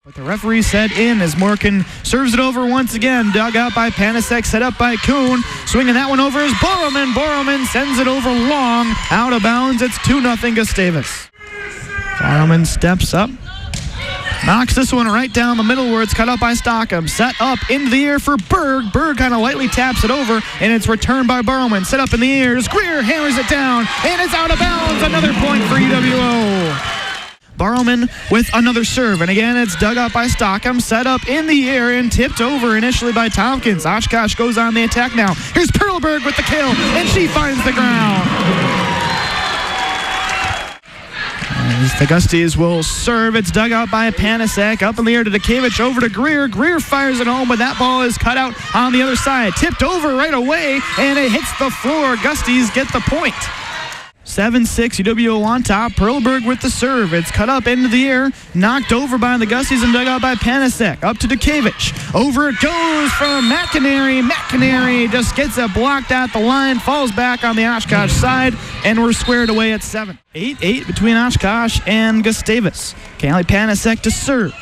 But the referee said in as Morgan serves it over once again. Dug out by Panasek, set up by Kuhn. Swinging that one over is Borrowman. Borrowman sends it over long. Out of bounds. It's 2-0 Gustavus. Borrowman steps up. Knocks this one right down the middle where it's cut up by Stockham. Set up into the air for Berg. Berg kind of lightly taps it over, and it's returned by Borrowman. Set up in the air. Greer hammers it down, and it's out of bounds. Another point for UW-O. Borrowman with another serve, and again it's dug out by Stockham, set up in the air and tipped over initially by Tompkins. Oshkosh goes on the attack now. Here's Perlberg with the kill, and she finds the ground. As the Gusties will serve, it's dug out by Panasek, up in the air to Dukevich, over to Greer. Greer fires it home, but that ball is cut out on the other side. Tipped over right away, and it hits the floor. Gusties get the point. 7-6, UW on top. Perlberg with the serve. It's cut up into the air, knocked over by the Gusties and dug out by Panasek. Up to Dukevich. Over it goes from McInerney. McInerney just gets it blocked at the line, falls back on the Oshkosh side, and we're squared away at 7. 8-8 between Oshkosh and Gustavus. Callie Panasek to serve.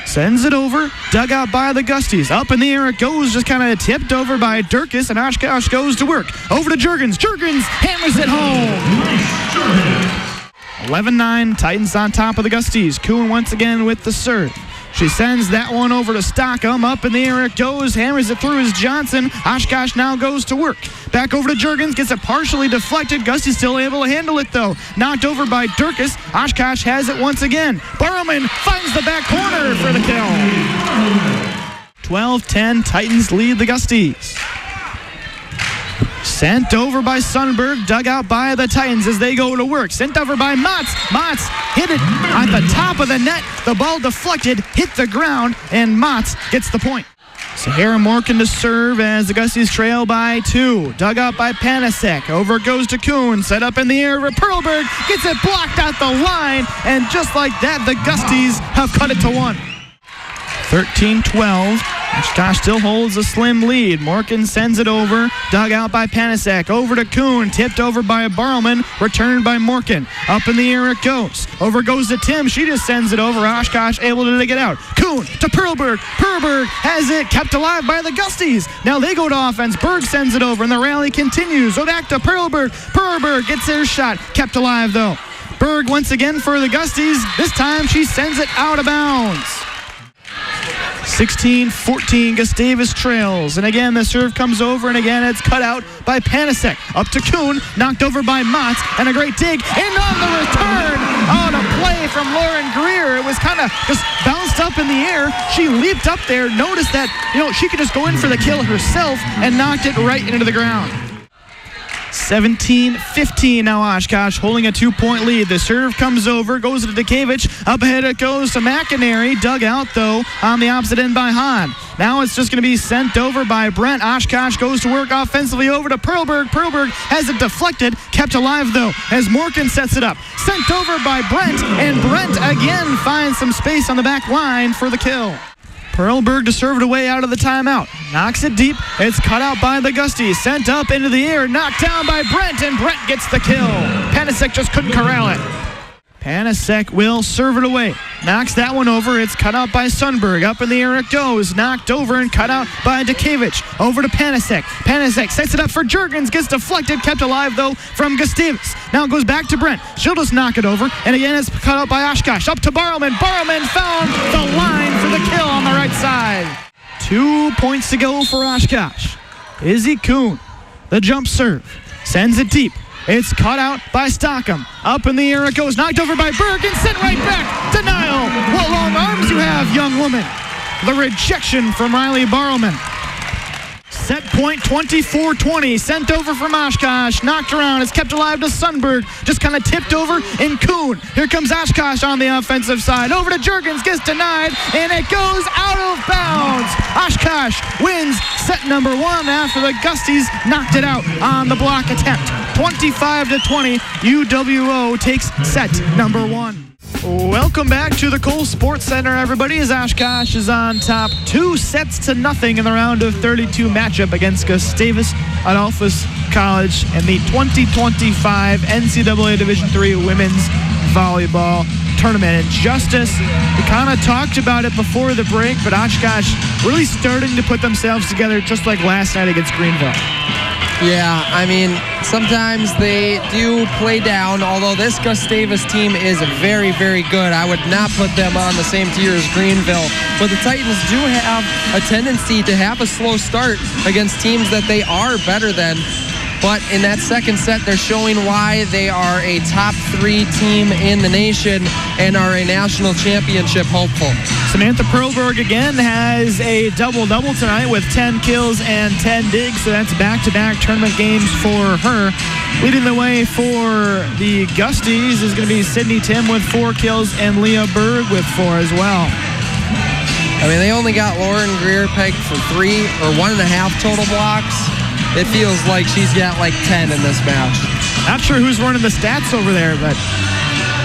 Sends it over, dug out by the Gusties. Up in the air it goes, just kind of tipped over by Durkis, and Oshkosh goes to work. Over to Juergens. Juergens hammers it home. 11-9, Titans on top of the Gusties. Kuhn once again with the serve. She sends that one over to Stockham. Up in the air it goes, hammers it through as Johnson. Oshkosh now goes to work. Back over to Juergens, gets it partially deflected. Gusties still able to handle it though. Knocked over by Durkis. Oshkosh has it once again. Borrowman finds the back corner for the kill. 12-10, Titans lead the Gusties. Sent over by Sundberg, dug out by the Titans as they go to work. Sent over by Motz. Motz hit it at the top of the net. The ball deflected, hit the ground, and Motz gets the point. Sahara Morgan to serve as the Gusties trail by 2. Dug out by Panasek. Over it goes to Kuhn. Set up in the air. Perlberg gets it blocked out the line, and just like that, the Gusties have cut it to 1. 13-12. Oshkosh still holds a slim lead. Morgan sends it over. Dug out by Panasek. Over to Kuhn. Tipped over by Barrowman. Returned by Morgan. Up in the air it goes. Over goes to Tim. She just sends it over. Oshkosh able to dig it out. Kuhn to Perlberg. Perlberg has it kept alive by the Gusties. Now they go to offense. Berg sends it over, and the rally continues. So back to Perlberg. Perlberg gets their shot. Kept alive though. Berg once again for the Gusties. This time she sends it out of bounds. 16-14, Gustavus trails. And again, the serve comes over, and again, it's cut out by Panasek. Up to Kuhn, knocked over by Motz, and a great dig. And on the return, on a play from Lauren Greer. It was kind of just bounced up in the air. She leaped up there, noticed that, she could just go in for the kill herself, and knocked it right into the ground. 17-15 now Oshkosh holding a 2-point lead. The serve comes over, goes to Dukevich. Up ahead it goes to McInerney. Dug out though on the opposite end by Hahn. Now it's just going to be sent over by Brent. Oshkosh goes to work offensively over to Perlberg. Perlberg has it deflected, kept alive though as Morgan sets it up. Sent over by Brent, and Brent again finds some space on the back line for the kill. Perlberg to serve it away out of the timeout. Knocks it deep. It's cut out by the Gusties. Sent up into the air. Knocked down by Brent, and Brent gets the kill. Panasek just couldn't corral it. Panasek will serve it away. Knocks that one over. It's cut out by Sundberg. Up in the air it goes. Knocked over and cut out by Dukevich. Over to Panasek. Panasek sets it up for Juergens. Gets deflected. Kept alive, though, from Gustavus. Now it goes back to Brent. She'll just knock it over. And again, it's cut out by Oshkosh. Up to Barrowman. Barrowman found the line for the kill on the right side. 2 points to go for Oshkosh. Izzy Kuhn, the jump serve. Sends it deep. It's cut out by Stockham. Up in the air it goes. Knocked over by Berg and sent right back. Denial. What long arms you have, young woman. The rejection from Riley Barrowman. Set point 24-20. Sent over from Oshkosh. Knocked around. It's kept alive to Sundberg. Just kind of tipped over in Kuhn. Here comes Oshkosh on the offensive side. Over to Juergens. Gets denied. And it goes out of bounds. Oshkosh wins set number 1 after the Gusties knocked it out on the block attempt. 25-20. UW-O takes set number 1. Welcome back to the Cole Sports Center, everybody, as Oshkosh is on top 2-0 in the round of 32 matchup against Gustavus Adolphus College in the 2025 NCAA Division III Women's volleyball tournament. And Justice, we kind of talked about it before the break, but Oshkosh really starting to put themselves together just like last night against Greenville. Yeah, I mean, sometimes they do play down, although this Gustavus team is very, very good. I would not put them on the same tier as Greenville. But the Titans do have a tendency to have a slow start against teams that they are better than. But in that second set, they're showing why they are a top 3 team in the nation and are a national championship hopeful. Samantha Perlberg again has a double-double tonight with 10 kills and 10 digs, so that's back-to-back tournament games for her. Leading the way for the Gusties is going to be Sydney Tim with 4 kills and Leah Berg with 4 as well. I mean, they only got Lauren Greer pegged for 3 or 1.5 total blocks. It feels like she's got like 10 in this match. Not sure who's running the stats over there, but,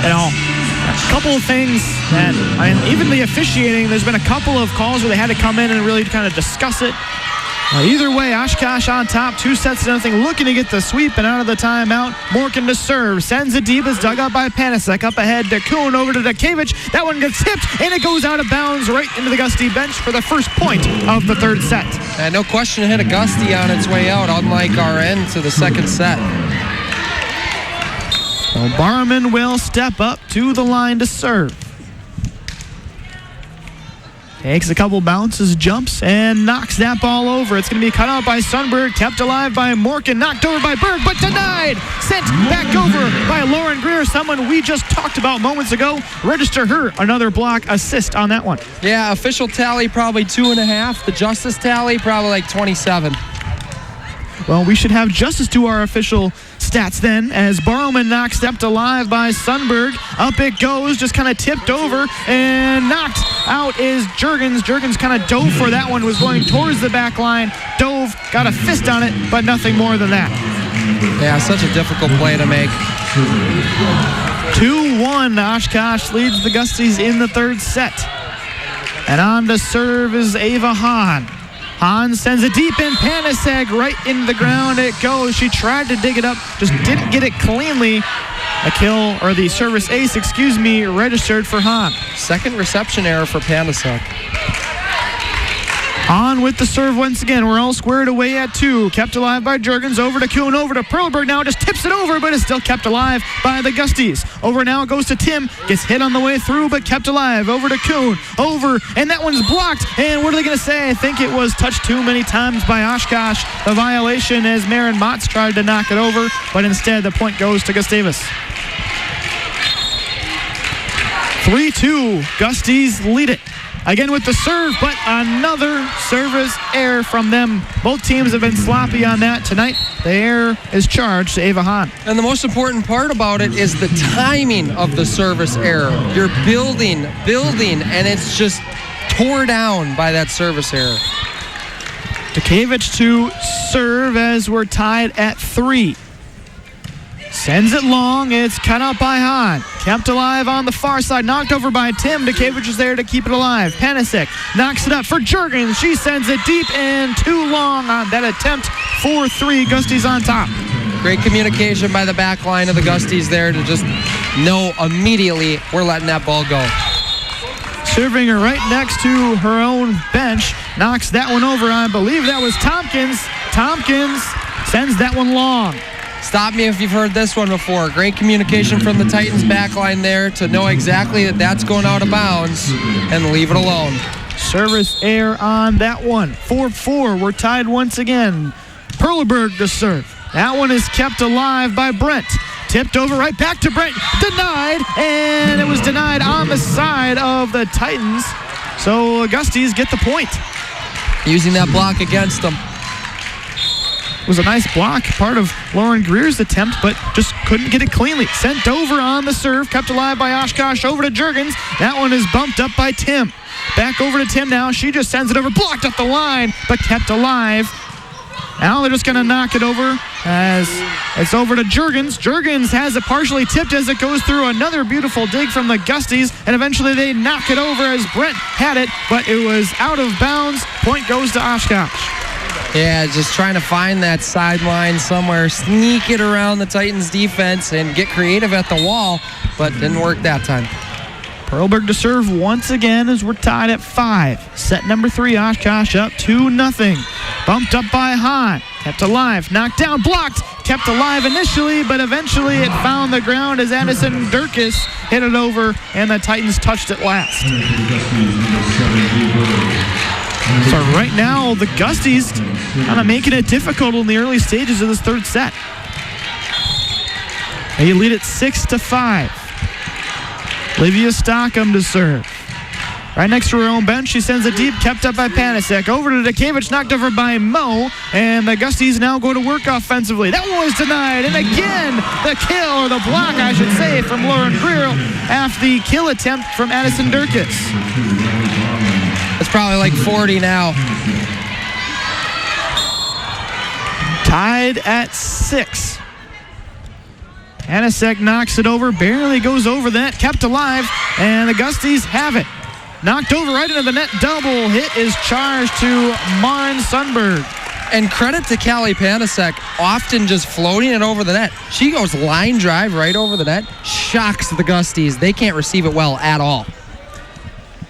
you know, a couple of things that, I mean, even the officiating, there's been a couple of calls where they had to come in and really kind of discuss it. Either way, Oshkosh on top, 2-0, looking to get the sweep and out of the timeout. Morgan to serve, sends it deep, is dug up by Panasek. Up ahead to Kuhn, over to Dukevich. That one gets tipped, and it goes out of bounds right into the Gusty bench for the first point of the third set. And no question it hit a Gusty on its way out, unlike our end to the second set. So Barman will step up to the line to serve. Takes a couple bounces, jumps, and knocks that ball over. It's going to be cut out by Sundberg, kept alive by Morgan, knocked over by Berg, but denied. Sent back over by Lauren Greer, someone we just talked about moments ago. Register her another block assist on that one. Yeah, official tally probably 2.5. The Justice tally probably like 27. Well, we should have Justice to our official stats then, as Barrowman knocks stepped alive by Sundberg. Up it goes, just kind of tipped over, and knocked out is Juergens. Juergens kind of dove for that one, was going towards the back line, dove, got a fist on it, but nothing more than that. Yeah, such a difficult play to make. 2-1, Oshkosh leads the Gusties in the third set. And on to serve is Ava Hahn. Hahn sends it deep in, Panasek right into the ground it goes. She tried to dig it up, just didn't get it cleanly. A kill, or the service ace, registered for Hahn. Second reception error for Panasek. On with the serve once again. We're all squared away at 2. Kept alive by Juergens. Over to Kuhn. Over to Perlberg now. Just tips it over, but is still kept alive by the Gusties. Over now goes to Tim. Gets hit on the way through, but kept alive. Over to Kuhn. Over, and that one's blocked. And what are they going to say? I think it was touched too many times by Oshkosh. The violation as Maren Motz tried to knock it over, but instead the point goes to Gustavus. 3-2. Gusties lead it. Again with the serve, but another service error from them. Both teams have been sloppy on that tonight. The error is charged to Ava Hahn. And the most important part about it is the timing of the service error. You're building, and it's just tore down by that service error. Dukevich to serve as we're tied at 3. Sends it long. It's cut out by Hahn. Kept alive on the far side. Knocked over by Tim. Dukevich is there to keep it alive. Panasek knocks it up for Juergens. She sends it deep and too long on that attempt. 4-3. Gusties on top. Great communication by the back line of the Gusties there to just know immediately we're letting that ball go. Serving her right next to her own bench. Knocks that one over. I believe that was Tompkins. Tompkins sends that one long. Stop me if you've heard this one before. Great communication from the Titans backline there to know exactly that that's going out of bounds and leave it alone. Service error on that one. 4-4. We're tied once again. Perleberg to serve. That one is kept alive by Brent. Tipped over right back to Brent. Denied, and it was denied on the side of the Titans. So Gusties get the point. Using that block against them. Was a nice block, part of Lauren Greer's attempt, but just couldn't get it cleanly. Sent over on the serve, kept alive by Oshkosh, over to Juergens. That one is bumped up by Tim. Back over to Tim now. She just sends it over, blocked up the line, but kept alive. Now they're just going to knock it over as it's over to Juergens. Juergens has it partially tipped as it goes through. Another beautiful dig from the Gusties, and eventually they knock it over as Brent had it, but it was out of bounds. Point goes to Oshkosh. Yeah, just trying to find that sideline somewhere, sneak it around the Titans defense and get creative at the wall, but didn't work that time. Perlberg to serve once again as we're tied at 5. Set number 3, Oshkosh up 2-0. Bumped up by Hahn. Kept alive, knocked down, blocked. Kept alive initially, but eventually it found the ground as Addison Durkis hit it over, and the Titans touched it last. So right now, the Gusties kind of making it difficult in the early stages of this third set. They lead it 6-5. Livia Stockham to serve. Right next to her own bench, she sends it deep, kept up by Panasek. Over to Dekevich, knocked over by Moe, and the Gusties now go to work offensively. That one was denied, and again, the kill, or the block, I should say, from Lauren Greer after the kill attempt from Addison Durkis. It's probably like 40 now. Tied at 6. Panasek knocks it over, barely goes over the net, kept alive, and the Gusties have it. Knocked over right into the net, double hit is charged to Maren Sundberg. And credit to Callie Panasek, often just floating it over the net. She goes line drive right over the net, shocks the Gusties. They can't receive it well at all.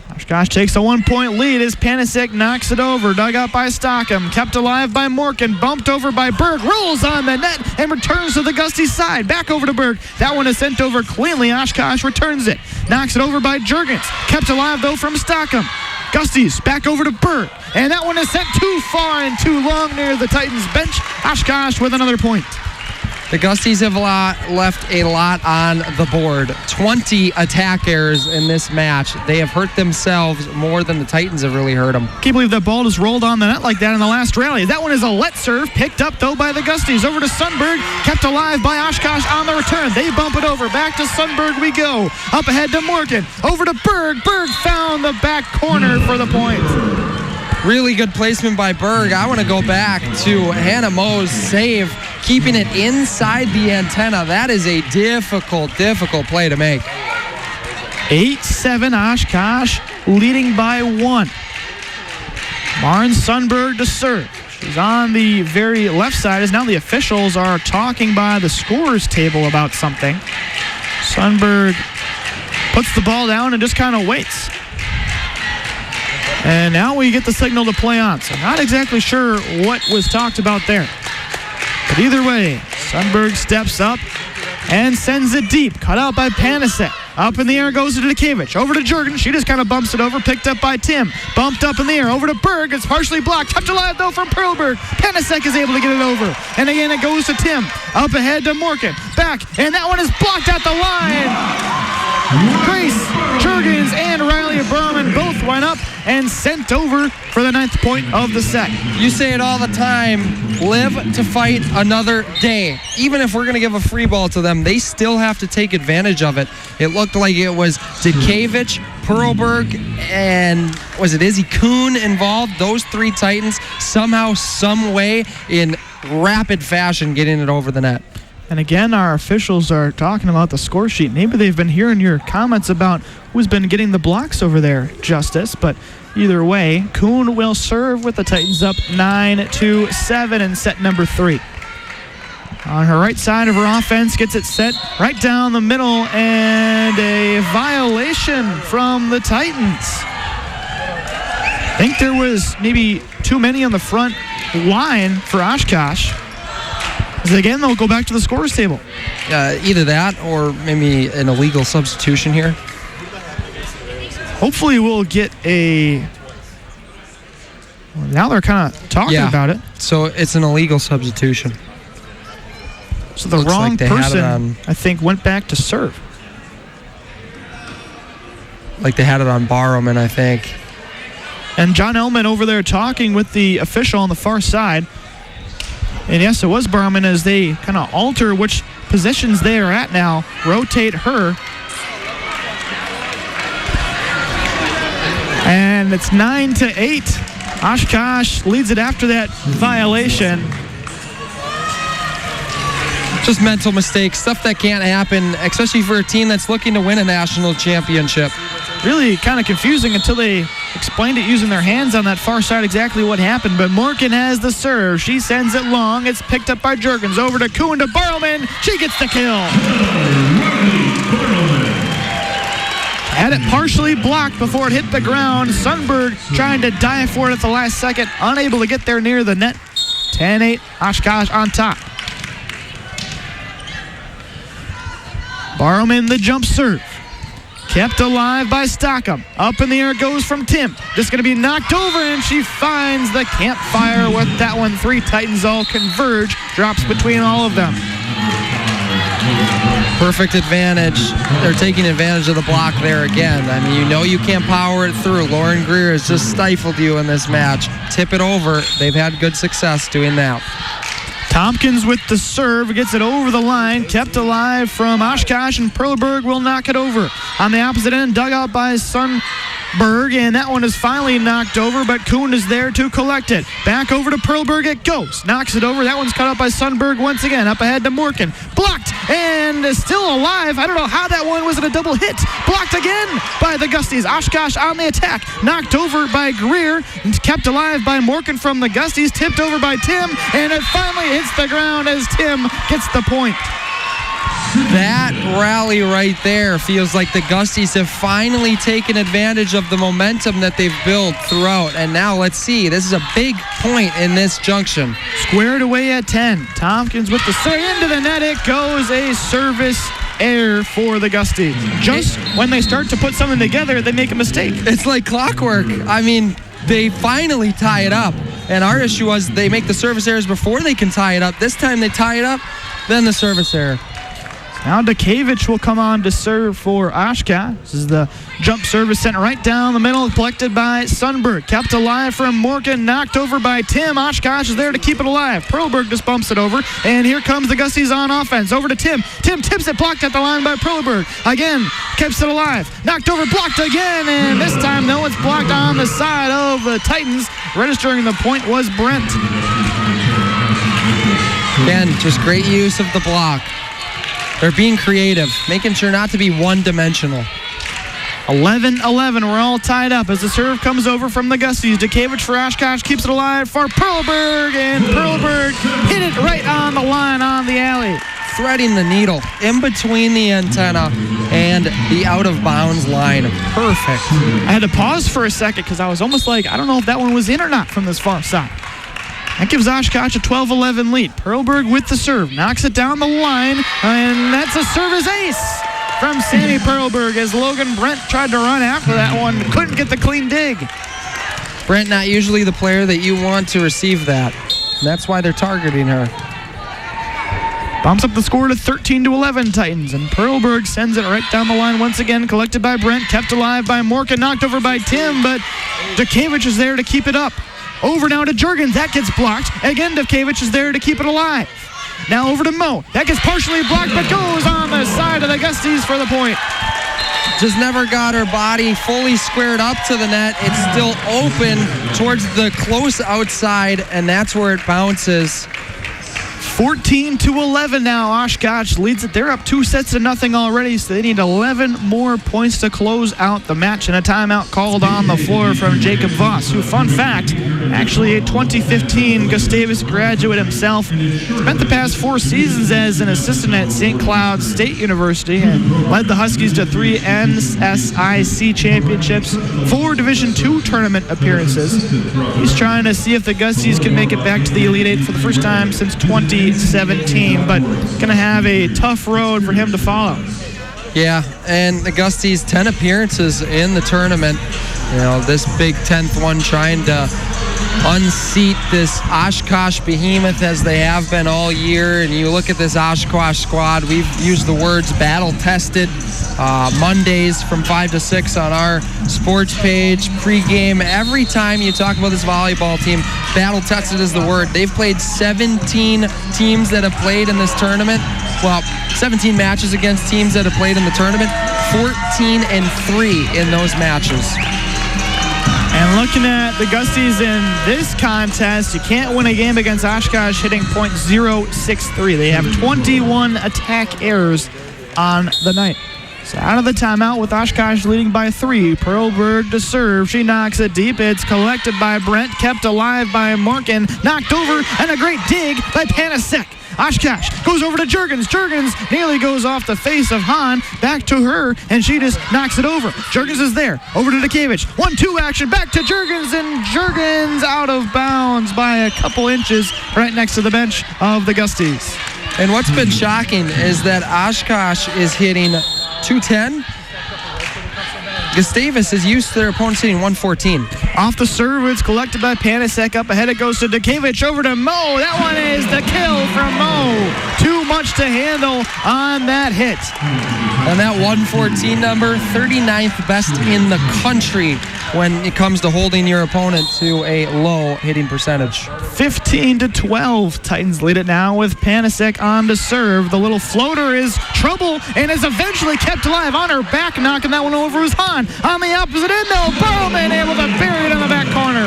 Oshkosh takes a 1-point lead as Panasek knocks it over. Dug out by Stockham. Kept alive by Morgan. Bumped over by Berg. Rolls on the net and returns to the Gusties side. Back over to Berg. That one is sent over cleanly. Oshkosh returns it. Knocks it over by Juergens. Kept alive though from Stockham. Gusties back over to Berg. And that one is sent too far and too long near the Titans bench. Oshkosh with another point. The Gusties have left a lot on the board. 20 attack errors in this match. They have hurt themselves more than the Titans have really hurt them. Can't believe that ball just rolled on the net like that in the last rally. That one is a let serve, picked up though by the Gusties. Over to Sundberg, kept alive by Oshkosh on the return. They bump it over. Back to Sundberg we go. Up ahead to Morgan. Over to Berg. Berg found the back corner for the point. Really good placement by Berg. I want to go back to Hannah Moe's save, keeping it inside the antenna. That is a difficult play to make. 8-7 Oshkosh, leading by 1. Maren Sundberg to serve. She's on the very left side as now the officials are talking by the scorer's table about something. Sundberg puts the ball down and just kind of waits. And now we get the signal to play on. So not exactly sure what was talked about there. But either way, Sundberg steps up and sends it deep. Cut out by Panasek. Up in the air goes to Dekevich. Over to Juergens. She just kind of bumps it over. Picked up by Tim. Bumped up in the air. Over to Berg. It's partially blocked. Kept alive though from Perlberg. Panasek is able to get it over. And again it goes to Tim. Up ahead to Morgan. Back. And that one is blocked at the line. Grace Juergens and Riley Berman both went up and sent over for the 9th point of the set. You say it all the time, live to fight another day. Even if we're going to give a free ball to them, they still have to take advantage of it. It looked like it was Dekevich, Perlberg, and was it Izzy Kuhn involved? Those 3 Titans somehow, some way, in rapid fashion getting it over the net. And again, our officials are talking about the score sheet. Maybe they've been hearing your comments about who's been getting the blocks over there, Justice. But either way, Kuhn will serve with the Titans up 9-7 in set number 3. On her right side of her offense, gets it set right down the middle, and a violation from the Titans. I think there was maybe too many on the front line for Oshkosh. Again, they'll go back to the scorer's table. Either that or maybe an illegal substitution here. Hopefully we'll get a... Well, now they're kind of talking about it. So it's an illegal substitution. So the wrong person, I think, went back to serve. Like they had it on Barrowman, I think. And John Ellman over there talking with the official on the far side. And yes, it was Barrowman as they kind of alter which positions they are at now. Rotate her. And it's 9-8. Oshkosh leads it after that violation. Just mental mistakes, stuff that can't happen, especially for a team that's looking to win a national championship. Really kind of confusing until they explained it using their hands on that far side exactly what happened, but Morgan has the serve. She sends it long. It's picked up by Juergens. Over to Kuhn to Barrowman. She gets the kill. Had it partially blocked before it hit the ground. Sundberg trying to dive for it at the last second. Unable to get there near the net. 10-8, Oshkosh on top. Barrowman the jump serve. Kept alive by Stockham. Up in the air goes from Tim. Just going to be knocked over, and she finds the campfire with that one. 3 Titans all converge. Drops between all of them. Perfect advantage. They're taking advantage of the block there again. I mean, you know you can't power it through. Lauren Greer has just stifled you in this match. Tip it over. They've had good success doing that. Tompkins with the serve, gets it over the line, kept alive from Oshkosh, and Perleberg will knock it over. On the opposite end, dug out by Sundberg, and that one is finally knocked over, but Kuhn is there to collect it. Back over to Perleberg it goes. Knocks it over. That one's cut out by Sundberg once again. Up ahead to Morkin. Blocked and is still alive. I don't know how that one was a double hit. Blocked again by the Gusties. Oshkosh on the attack. Knocked over by Greer. Kept alive by Morkin from the Gusties. Tipped over by Tim, and it finally hits the ground as Tim gets the point. That rally right there feels like the Gusties have finally taken advantage of the momentum that they've built throughout. And now let's see. This is a big point in this junction. Squared away at 10. Tompkins with the serve into the net. It goes a service error for the Gusties. Just when they start to put something together, they make a mistake. It's like clockwork. I mean, they finally tie it up. And our issue was they make the service errors before they can tie it up. This time they tie it up, then the service error. Now Dukavich will come on to serve for Oshkosh. This is the jump service sent right down the middle, collected by Sundberg. Kept alive from Morgan, knocked over by Tim. Oshkosh is there to keep it alive. Perleberg just bumps it over, and here comes the Gusties on offense. Over to Tim. Tim tips it, blocked at the line by Perleberg. Again, keeps it alive. Knocked over, blocked again, and this time, though, it's blocked on the side of the Titans. Registering the point was Brent. Again, just great use of the block. They're being creative, making sure not to be one-dimensional. 11-11, we're all tied up as the serve comes over from the Gusties. Dukavich for Oshkosh keeps it alive for Perleberg, and Perleberg hit it right on the line on the alley. Threading the needle in between the antenna and the out-of-bounds line. Perfect. I had to pause for a second because I was almost like, I don't know if that one was in or not from this far side. That gives Oshkosh a 12-11 lead. Perleberg with the serve, knocks it down the line, and that's a service ace from Sammy Perleberg as Logan Brent tried to run after that one, couldn't get the clean dig. Brent not usually the player that you want to receive that. And that's why they're targeting her. Bumps up the score to 13-11 Titans, and Perleberg sends it right down the line once again, collected by Brent, kept alive by Morka, knocked over by Tim, but Dukavich is there to keep it up. Over now to Juergens. That gets blocked. Again, Dukavich is there to keep it alive. Now over to Mo. That gets partially blocked, but goes on the side of the Gusties for the point. Just never got her body fully squared up to the net. It's still open towards the close outside, and that's where it bounces. 14-11 now. Oshkosh leads it. They're up 2-0 already, so they need 11 more points to close out the match, and a timeout called on the floor from Jacob Voss, who, fun fact, actually a 2015 Gustavus graduate himself. Spent the past 4 seasons as an assistant at St. Cloud State University and led the Huskies to 3 NSIC championships, 4 Division II tournament appearances. He's trying to see if the Gusties can make it back to the Elite Eight for the first time since 2017, but going to have a tough road for him to follow. Yeah, and the Gusties, 10 appearances in the tournament. You know, this Big 10th one trying to unseat this Oshkosh behemoth as they have been all year. And you look at this Oshkosh squad, we've used the words battle-tested. Mondays from 5 to 6 on our sports page, pregame. Every time you talk about this volleyball team, battle-tested is the word. They've played 17 teams that have played in this tournament. Well, 17 matches against teams that have played in the tournament. 14-3 in those matches. And looking at the Gusties in this contest, you can't win a game against Oshkosh hitting .063. They have 21 attack errors on the night. So out of the timeout with Oshkosh leading by 3. Perlberg to serve. She knocks it deep. It's collected by Brent, kept alive by Morgan, knocked over, and a great dig by Panasek. Oshkosh goes over to Juergens. Juergens nearly goes off the face of Hahn. Back to her, and she just knocks it over. Juergens is there. Over to Dukevich. 1-2 action. Back to Juergens, and Juergens out of bounds by a couple inches right next to the bench of the Gusties. And what's been shocking is that Oshkosh is hitting 210. Gustavus is used to their opponents hitting 114. Off the serve, it's collected by Panasek. Up ahead, it goes to Dukevich. Over to Mo. That one is the kill from Mo. Too much to handle on that hit. And that 114 number, 39th best in the country when it comes to holding your opponent to a low hitting percentage. 15-12. Titans lead it now with Panasek on to serve. The little floater is trouble and is eventually kept alive on her back, knocking that one over is Hahn. On the opposite end, though, Burlman able to bury it in the back corner.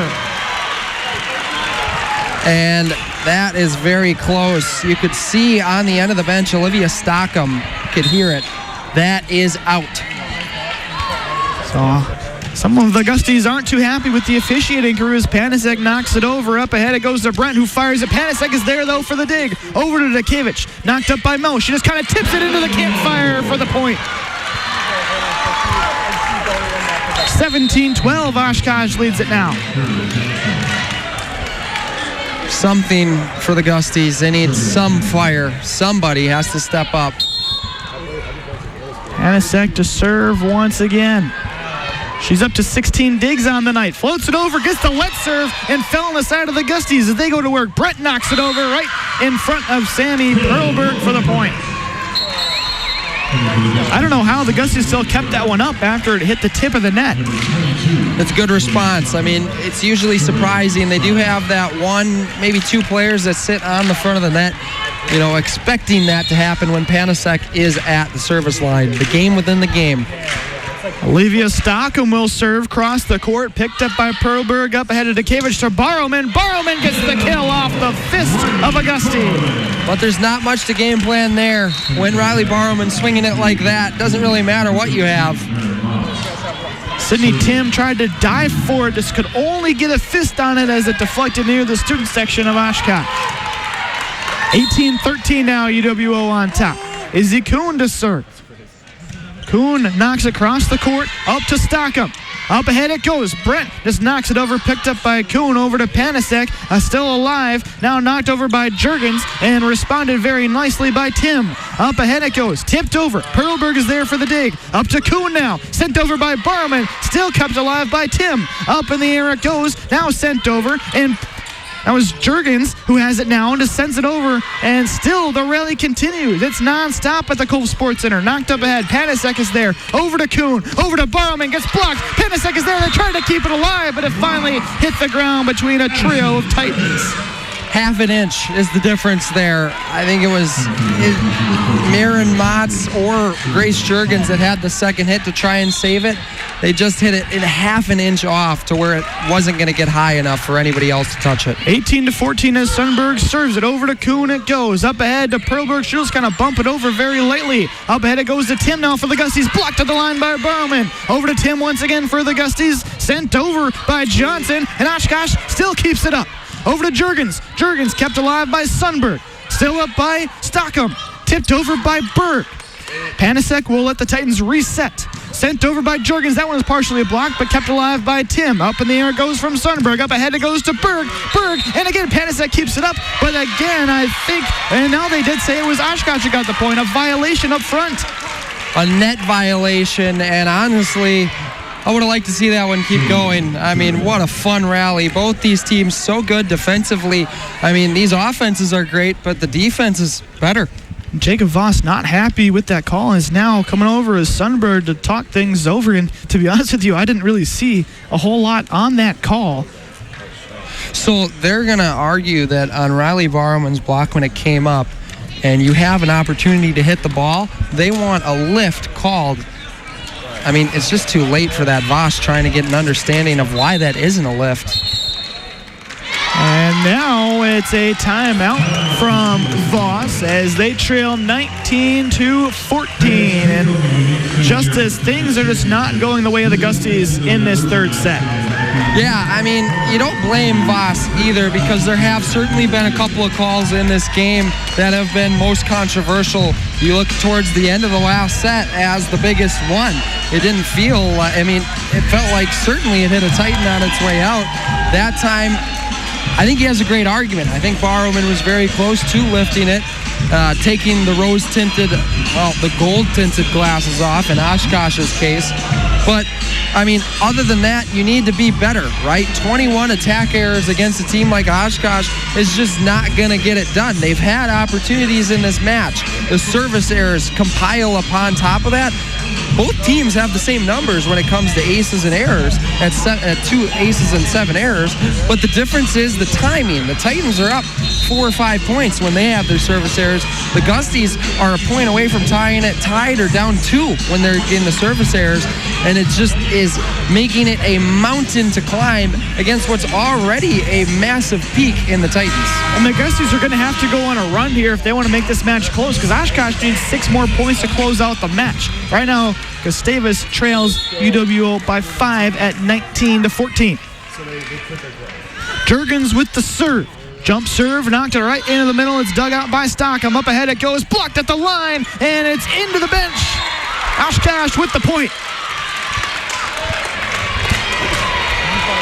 And that is very close. You could see on the end of the bench, Olivia Stockham could hear it. That is out. So some of the Gusties aren't too happy with the officiating crew as Panasek knocks it over. Up ahead it goes to Brent, who fires it. Panasek is there, though, for the dig. Over to Dukevich. Knocked up by Mo. She just kind of tips it into the campfire for the point. 17-12, Oshkosh leads it now. Something for the Gusties. They need some fire. Somebody has to step up. Panasek to serve once again. She's up to 16 digs on the night. Floats it over, gets the wet serve, and fell on the side of the Gusties as they go to work. Brett knocks it over right in front of Sammy Perlberg for the point. I don't know how the Gusties still kept that one up after it hit the tip of the net. It's a good response. I mean, it's usually surprising. They do have that one, maybe two players that sit on the front of the net, expecting that to happen when Panasek is at the service line. The game within the game. Olivia Stockham will serve across the court, picked up by Perlberg, up ahead of Dukevich to Barrowman. Barrowman gets the kill off the fist of a Gustie. But there's not much to game plan there. When Riley Barrowman swinging it like that, doesn't really matter what you have. Sydney Tim tried to dive for it, just could only get a fist on it as it deflected near the student section of Oshkosh. 18-13 now, UWO on top. Izzy Kuhn to serve. Kuhn knocks across the court, up to Stockham. Up ahead it goes. Brent just knocks it over, picked up by Kuhn, over to Panasek. Still alive, now knocked over by Juergens, and responded very nicely by Tim. Up ahead it goes, tipped over. Perlberg is there for the dig. Up to Kuhn now, sent over by Barman, still kept alive by Tim. Up in the air it goes, now sent over, and that was Juergens who has it now and just sends it over, and still the rally continues. It's non-stop at the Cove Sports Center. Knocked up ahead. Panasek is there. Over to Kuhn. Over to Barrowman. Gets blocked. Panasek is there. They try to keep it alive, but it finally hit the ground between a trio of Titans. Half an inch is the difference there. I think it was Maren Motz or Grace Juergens that had the second hit to try and save it. They just hit it in half an inch off to where it wasn't going to get high enough for anybody else to touch it. 18-14 as Sundberg serves it over to Kuhn. It goes up ahead to Perlberg. She'll just kind of bump it over very lightly. Up ahead it goes to Tim now for the Gusties. Blocked at the line by Barrowman. Over to Tim once again for the Gusties. Sent over by Johnson, and Oshkosh still keeps it up. Over to Juergens. Juergens kept alive by Sundberg. Still up by Stockham. Tipped over by Berg. Panasek will let the Titans reset. Sent over by Juergens. That one was partially blocked, but kept alive by Tim. Up in the air it goes from Sundberg. Up ahead it goes to Berg. Berg, and again Panasek keeps it up. But again, I think, and now they did say it was Oshkosh who got the point. A violation up front. A net violation, and honestly, I would have liked to see that one keep going. I mean, what a fun rally. Both these teams so good defensively. I mean, these offenses are great, but the defense is better. Jacob Voss not happy with that call, is now coming over as Sundberg to talk things over. And to be honest with you, I didn't really see a whole lot on that call. So they're going to argue that on Riley Barrowman's block when it came up and you have an opportunity to hit the ball, they want a lift called. I mean, it's just too late for that. Voss trying to get an understanding of why that isn't a lift. And now now it's a timeout from Voss as they trail 19-14. And just as things are just not going the way of the Gusties in this third set. Yeah, I mean, you don't blame Voss either because there have certainly been a couple of calls in this game that have been most controversial. You look towards the end of the last set as the biggest one. It didn't feel, it felt like certainly it hit a Titan on its way out. That time, I think he has a great argument. I think Barrowman was very close to lifting it, taking the the gold-tinted glasses off in Oshkosh's case. But, I mean, other than that, you need to be better, right? 21 attack errors against a team like Oshkosh is just not going to get it done. They've had opportunities in this match. The service errors compile upon top of that. Both teams have the same numbers when it comes to aces and errors at 2 aces and 7 errors, but the difference is the timing. The Titans are up 4 or 5 points when they have their service errors. The Gusties are a point away from tying it tied or down 2 when they're in the service errors, and it just is making it a mountain to climb against what's already a massive peak in the Titans. And the Gusties are going to have to go on a run here if they want to make this match close, because Oshkosh needs 6 more points to close out the match. Right now, Gustavus trails UWO by 5 at 19-14. Jurgens with the serve. Jump serve, knocked it right into the middle. It's dug out by Stockham. Up ahead it goes, blocked at the line, and it's into the bench. Oshkosh with the point.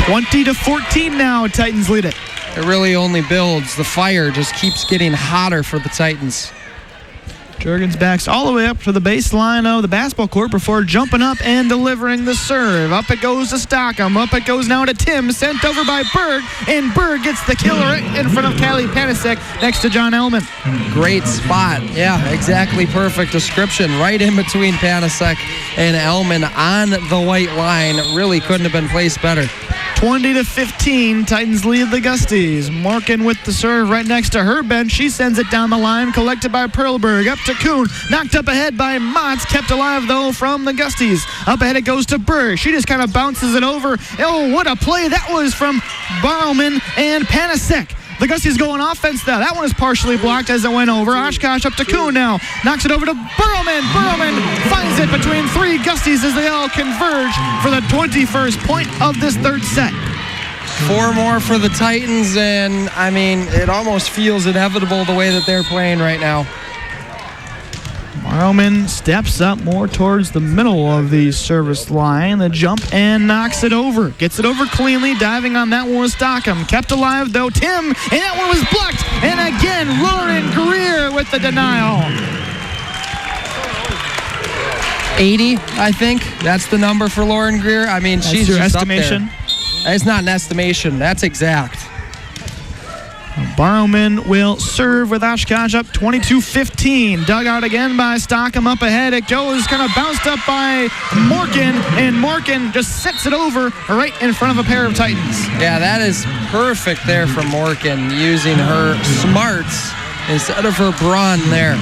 20-14 now, Titans lead it. It really only builds. The fire just keeps getting hotter for the Titans. Jurgens backs all the way up to the baseline of the basketball court before jumping up and delivering the serve. Up it goes to Stockham. Up it goes now to Tim, sent over by Berg, and Berg gets the kill right in front of Callie Panasek next to John Ellman. Great spot. Yeah, exactly perfect description. Right in between Panasek and Ellman on the white line. Really couldn't have been placed better. 20-15, Titans lead the Gusties. Morgan with the serve right next to her bench. She sends it down the line, collected by Perlberg. Up to Kuhn, knocked up ahead by Motz, kept alive though from the Gusties. Up ahead it goes to Berg. She just kind of bounces it over. Oh, what a play that was from Barrowman and Panasek. The Gusties go on offense now. That one is partially blocked as it went over. Oshkosh up to Kuhn now. Knocks it over to Burrowman. Burrowman finds it between 3 Gusties as they all converge for the 21st point of this third set. 4 more for the Titans, and, I mean, it almost feels inevitable the way that they're playing right now. Barrowman steps up more towards the middle of the service line. The jump and knocks it over. Gets it over cleanly. Diving on that one was Stockham. Kept alive though Tim, and that one was blocked. And again, Lauren Greer with the denial. 80, I think. That's the number for Lauren Greer. I mean, That's she's your just estimation? Up there. It's not an estimation. That's exact. Barrowman will serve with Oshkosh up 22-15. Dug out again by Stockham. Up ahead it goes, kind of bounced up by Morgan, and Morgan just sets it over right in front of a pair of Titans. Yeah, that is perfect there from Morgan, using her smarts instead of her brawn there.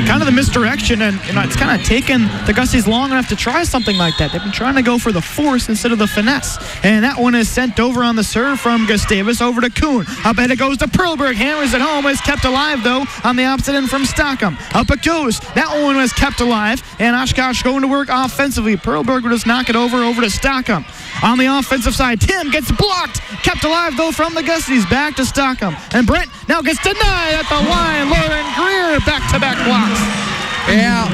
Kind of the misdirection, and it's kind of taken the Gusties long enough to try something like that. They've been trying to go for the force instead of the finesse. And that one is sent over on the serve from Gustavus over to Kuhn. Up ahead it goes to Perlberg. Hammers it home. It's kept alive, though, on the opposite end from Stockham. Up it goes. That one was kept alive, and Oshkosh going to work offensively. Perlberg will just knock it over to Stockham. On the offensive side, Tim gets blocked. Kept alive, though, from the Gusties. Back to Stockham. And Brent now gets denied at the line. Lauren Greer back-to-back blocks. Yeah,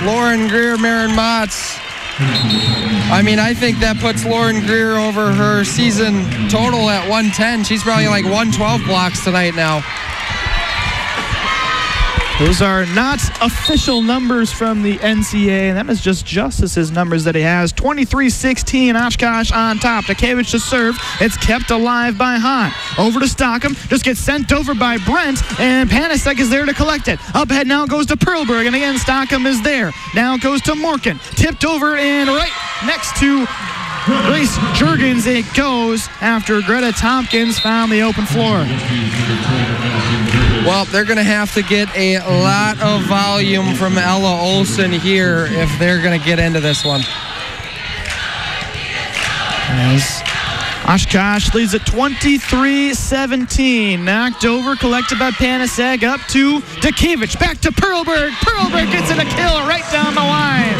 Lauren Greer, Maren Motz. I mean, I think that puts Lauren Greer over her season total at 110. She's probably like 112 blocks tonight now. Those are not official numbers from the NCAA, and that is just Justice's numbers that he has. 23-16, Oshkosh on top. Takevich to serve. It's kept alive by Hahn. Over to Stockham. Just gets sent over by Brent, and Panasek is there to collect it. Up ahead now goes to Perlberg, and again Stockham is there. Now goes to Morgan. Tipped over and right next to Grace Jurgens it goes after Greta Tompkins found the open floor. Well, they're going to have to get a lot of volume from Ella Olsen here if they're going to get into this one. As Oshkosh leads at 23-17. Knocked over, collected by Panasek, up to Dekevich, back to Perlberg. Perlberg gets it a kill right down the line.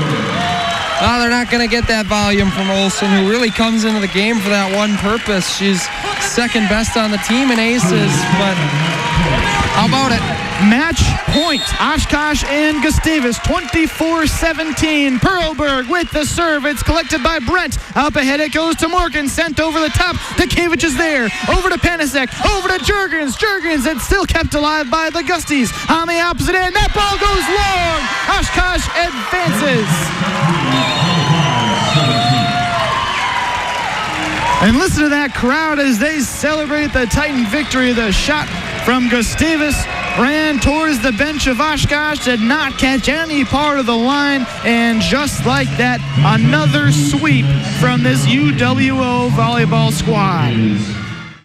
Well, they're not going to get that volume from Olsen, who really comes into the game for that one purpose. She's second best on the team in aces, but how about it? Match point, Oshkosh and Gustavus, 24-17. Perlberg with the serve. It's collected by Brent. Up ahead it goes to Morgan, sent over the top. Dekevich is there. Over to Panasek, over to Jurgens. Jurgens, it's still kept alive by the Gusties. On the opposite end, that ball goes long. Oshkosh advances. And listen to that crowd as they celebrate the Titan victory. The shot from Gustavus ran towards the bench of Oshkosh, did not catch any part of the line, and just like that, another sweep from this UWO volleyball squad.